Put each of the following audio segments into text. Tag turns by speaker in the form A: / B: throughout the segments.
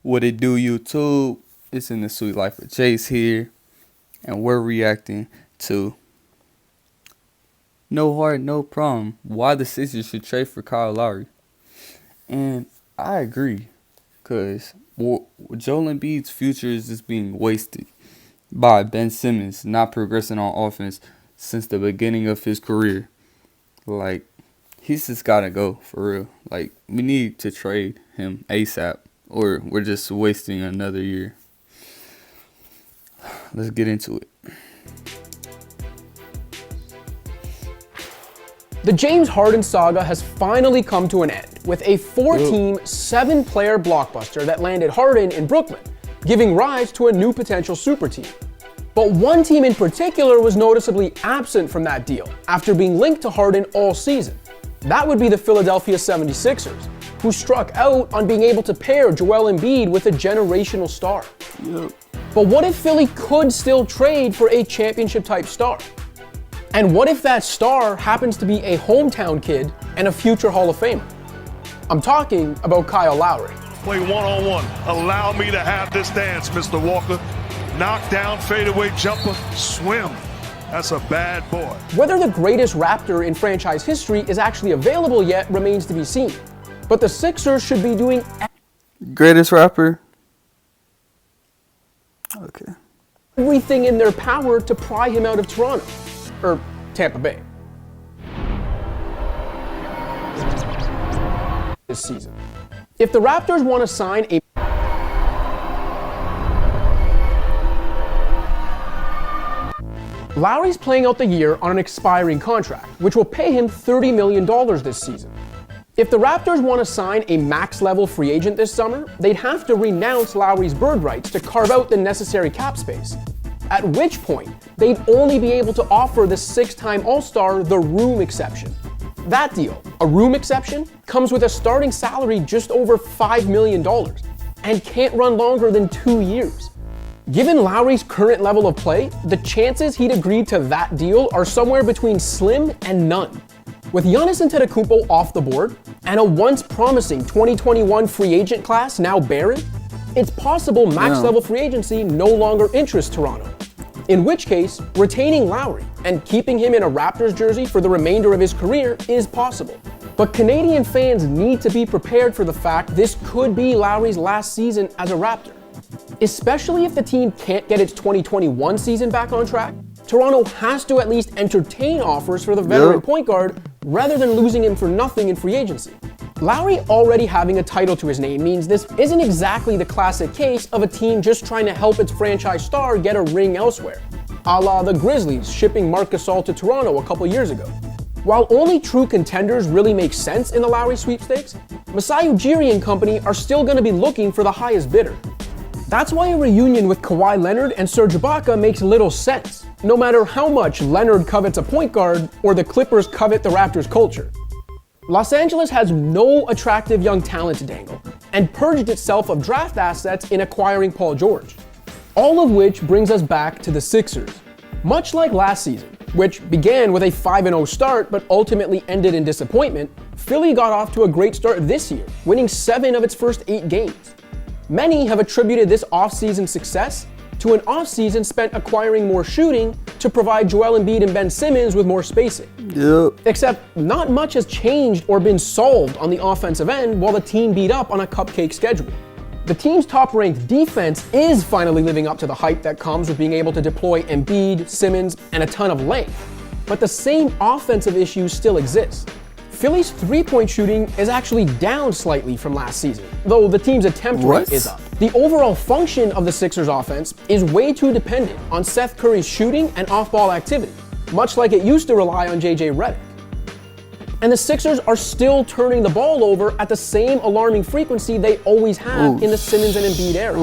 A: What it do, YouTube? It's in the sweet life of Jace here, and we're reacting to No Heart, No Problem. Why the Sixers should trade for Kyle Lowry. And I agree, because Joel Embiid's future is just being wasted by Ben Simmons not progressing on offense since the beginning of his career. Like, he's just got to go, for real. Like, we need to trade him ASAP, or we're just wasting another year. Let's get into it.
B: The James Harden saga has finally come to an end with a 4-team, 7-player blockbuster that landed Harden in Brooklyn, giving rise to a new potential super team. But one team in particular was noticeably absent from that deal after being linked to Harden all season. That would be the Philadelphia 76ers, who struck out on being able to pair Joel Embiid with a generational star. But what if Philly could still trade for a championship-type star? And what if that star happens to be a hometown kid and a future Hall of Famer? I'm talking about Kyle Lowry.
C: Play one-on-one. Allow me to have this dance, Mr. Walker. Knock down, fadeaway jumper, swim. That's a bad boy.
B: Whether the greatest Raptor in franchise history is actually available yet remains to be seen. But the Sixers should be doing
A: Greatest rapper? Okay.
B: everything in their power to pry him out of Toronto. Or Tampa Bay. This season. If the Raptors want to sign a Lowry's playing out the year on an expiring contract, which will pay him $30 million this season. If the Raptors want to sign a max-level free agent this summer, they'd have to renounce Lowry's bird rights to carve out the necessary cap space. At which point, they'd only be able to offer the 6-time All-Star the room exception. That deal, a room exception, comes with a starting salary just over $5 million and can't run longer than 2 years. Given Lowry's current level of play, the chances he'd agree to that deal are somewhere between slim and none. With Giannis Antetokounmpo off the board, and a once promising 2021 free agent class now barren, it's possible max-level free agency no longer interests Toronto. In which case, retaining Lowry and keeping him in a Raptors jersey for the remainder of his career is possible. But Canadian fans need to be prepared for the fact this could be Lowry's last season as a Raptor. Especially if the team can't get its 2021 season back on track, Toronto has to at least entertain offers for the veteran point guard rather than losing him for nothing in free agency. Lowry already having a title to his name means this isn't exactly the classic case of a team just trying to help its franchise star get a ring elsewhere, a la the Grizzlies shipping Marc Gasol to Toronto a couple years ago. While only true contenders really make sense in the Lowry sweepstakes, Masai Ujiri and company are still going to be looking for the highest bidder. That's why a reunion with Kawhi Leonard and Serge Ibaka makes little sense, no matter how much Leonard covets a point guard or the Clippers covet the Raptors' culture. Los Angeles has no attractive young talent to dangle, and purged itself of draft assets in acquiring Paul George. All of which brings us back to the Sixers. Much like last season, which began with a 5-0 start but ultimately ended in disappointment, Philly got off to a great start this year, winning 7 of its first 8 games. Many have attributed this offseason success to an offseason spent acquiring more shooting to provide Joel Embiid and Ben Simmons with more spacing. Except not much has changed or been solved on the offensive end while the team beat up on a cupcake schedule. The team's top-ranked defense is finally living up to the hype that comes with being able to deploy Embiid, Simmons, and a ton of length. But the same offensive issues still exist. Philly's three-point shooting is actually down slightly from last season, though the team's attempt rate is up. The overall function of the Sixers offense is way too dependent on Seth Curry's shooting and off-ball activity, much like it used to rely on JJ Redick. And the Sixers are still turning the ball over at the same alarming frequency they always have in the Simmons and Embiid era,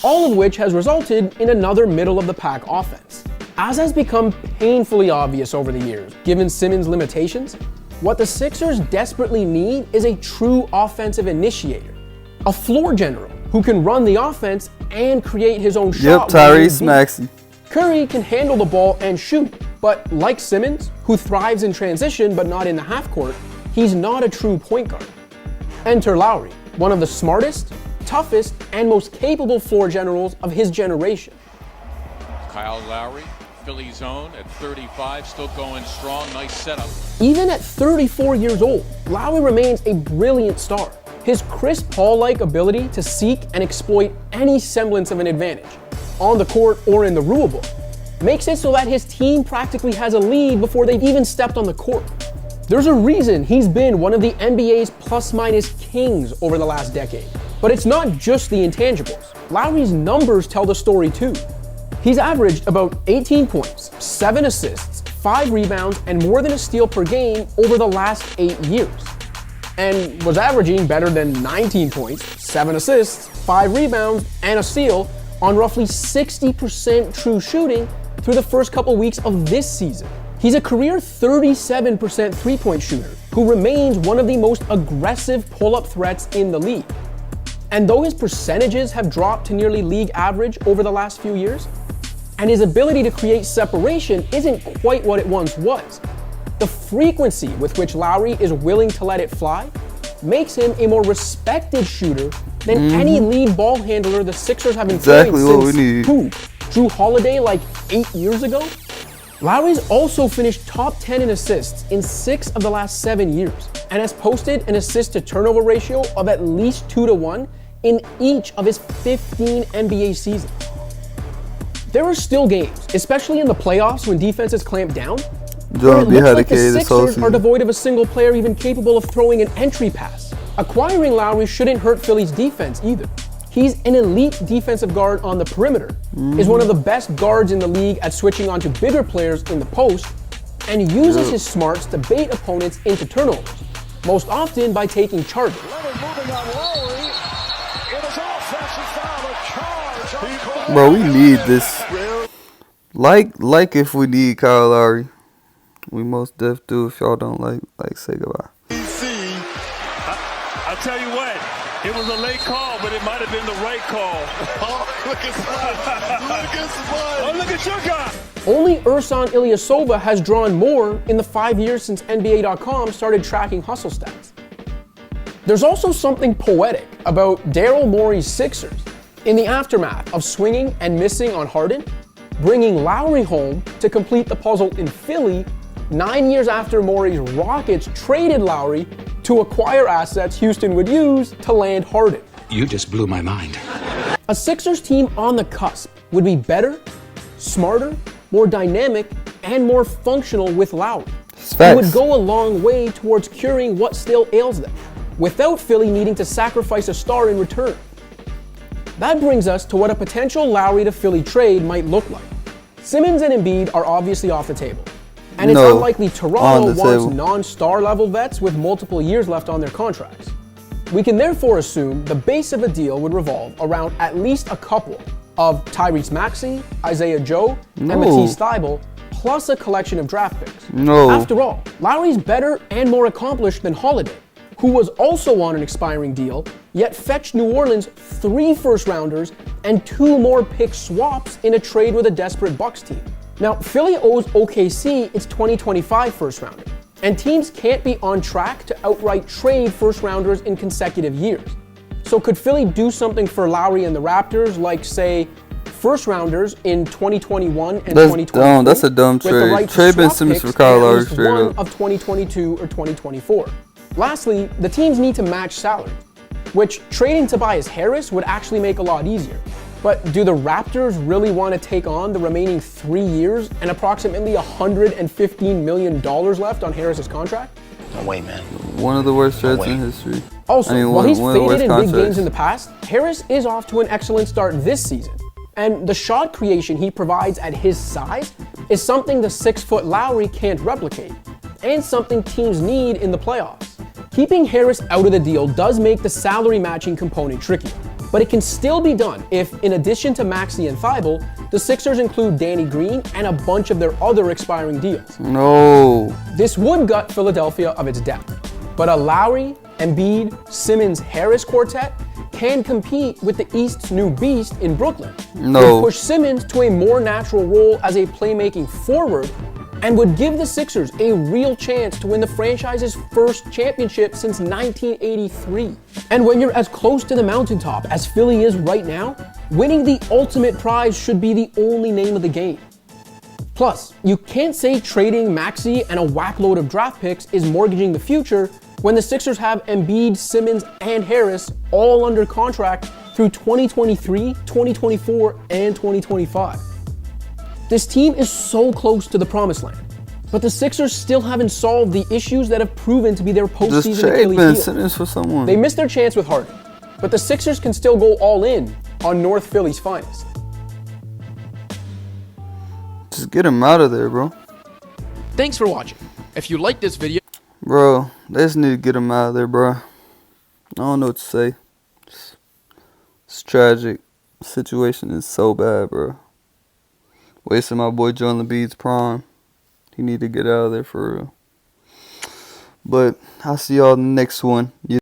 B: all of which has resulted in another middle-of-the-pack offense. As has become painfully obvious over the years, given Simmons' limitations, what the Sixers desperately need is a true offensive initiator, a floor general who can run the offense and create his own shot.
A: Tyrese Maxey.
B: Curry can handle the ball and shoot, but like Simmons, who thrives in transition but not in the half court, he's not a true point guard. Enter Lowry, one of the smartest, toughest, and most capable floor generals of his generation.
D: Kyle Lowry, Philly's own at 35, still going strong, nice setup.
B: Even at 34 years old, Lowry remains a brilliant star. His Chris Paul-like ability to seek and exploit any semblance of an advantage, on the court or in the rule book, makes it so that his team practically has a lead before they've even stepped on the court. There's a reason he's been one of the NBA's plus-minus kings over the last decade. But it's not just the intangibles. Lowry's numbers tell the story too. He's averaged about 18 points, 7 assists, 5 rebounds, and more than a steal per game over the last 8 years. And was averaging better than 19 points, 7 assists, 5 rebounds, and a steal on roughly 60% true shooting through the first couple weeks of this season. He's a career 37% three-point shooter who remains one of the most aggressive pull-up threats in the league. And though his percentages have dropped to nearly league average over the last few years, and his ability to create separation isn't quite what it once was, the frequency with which Lowry is willing to let it fly makes him a more respected shooter than any lead ball handler the Sixers have employed since Drew Holiday like 8 years ago? Lowry's also finished top 10 in assists in 6 of the last 7 years and has posted an assist to turnover ratio of at least 2-to-1 in each of his 15 NBA seasons. There are still games, especially in the playoffs when defenses clamp down, where it looks like the Sixers are devoid of a single player even capable of throwing an entry pass. Acquiring Lowry shouldn't hurt Philly's defense either. He's an elite defensive guard on the perimeter, is one of the best guards in the league at switching onto bigger players in the post, and uses his smarts to bait opponents into turnovers, most often by taking charges.
A: Bro, we need this. Like if we need Kyle Lowry. We most def do. If y'all don't like say goodbye.
C: I tell you what, it was a late call, but it might have been the right call. Oh, look at Spud. Look at Spud. Oh, look at your guy.
B: Only Ersan Ilyasova has drawn more in the 5 years since NBA.com started tracking hustle stats. There's also something poetic about Daryl Morey's Sixers. In the aftermath of swinging and missing on Harden, bringing Lowry home to complete the puzzle in Philly 9 years after Morey's Rockets traded Lowry to acquire assets Houston would use to land Harden.
E: You just blew my mind.
B: A Sixers team on the cusp would be better, smarter, more dynamic, and more functional with Lowry. It would go a long way towards curing what still ails them, without Philly needing to sacrifice a star in return. That brings us to what a potential Lowry to Philly trade might look like. Simmons and Embiid are obviously off the table, and it's unlikely Toronto wants non-star level vets with multiple years left on their contracts. We can therefore assume the base of a deal would revolve around at least a couple of Tyrese Maxey, Isaiah Joe, and Matisse Thybulle, plus a collection of draft picks. After all, Lowry's better and more accomplished than Holiday, who was also on an expiring deal, yet fetched New Orleans 3 first-rounders and 2 more pick swaps in a trade with a desperate Bucks team. Now, Philly owes OKC its 2025 first-rounder, and teams can't be on track to outright trade first-rounders in consecutive years. So could Philly do something for Lowry and the Raptors, like, say, first-rounders in 2021 and 2024?
A: That's a dumb trade. Trade Ben Simmons for Kyle Lowry straight up.
B: Of 2022 or 2024. Lastly, the teams need to match salary, which trading Tobias Harris would actually make a lot easier. But do the Raptors really want to take on the remaining 3 years and approximately $115 million left on Harris's contract?
E: No way, man.
A: One of the worst trades in history.
B: Also, while he's faded in big games in the past, Harris is off to an excellent start this season. And the shot creation he provides at his size is something the 6-foot Lowry can't replicate, and something teams need in the playoffs. Keeping Harris out of the deal does make the salary matching component trickier, but it can still be done if, in addition to Maxey and Thybulle, the Sixers include Danny Green and a bunch of their other expiring deals. This would gut Philadelphia of its depth, but a Lowry, Embiid, Simmons, Harris quartet can compete with the East's new beast in Brooklyn. Push Simmons to a more natural role as a playmaking forward, and would give the Sixers a real chance to win the franchise's first championship since 1983. And when you're as close to the mountaintop as Philly is right now, winning the ultimate prize should be the only name of the game. Plus, you can't say trading Maxey and a whackload of draft picks is mortgaging the future when the Sixers have Embiid, Simmons, and Harris all under contract through 2023, 2024, and 2025. This team is so close to the promised land, but the Sixers still haven't solved the issues that have proven to be their postseason
A: Just trade
B: Achilles
A: Ben
B: heel.
A: Simmons for someone.
B: They missed their chance with Harden, but the Sixers can still go all in on North Philly's finest.
A: Just get him out of there, bro.
B: Thanks for watching. If you like this video,
A: Bro, they just need to get him out of there, bro. I don't know what to say. It's tragic. The situation is so bad, bro. Wasting my boy Joel Embiid's prime. He need to get out of there for real. But I'll see y'all in the next one.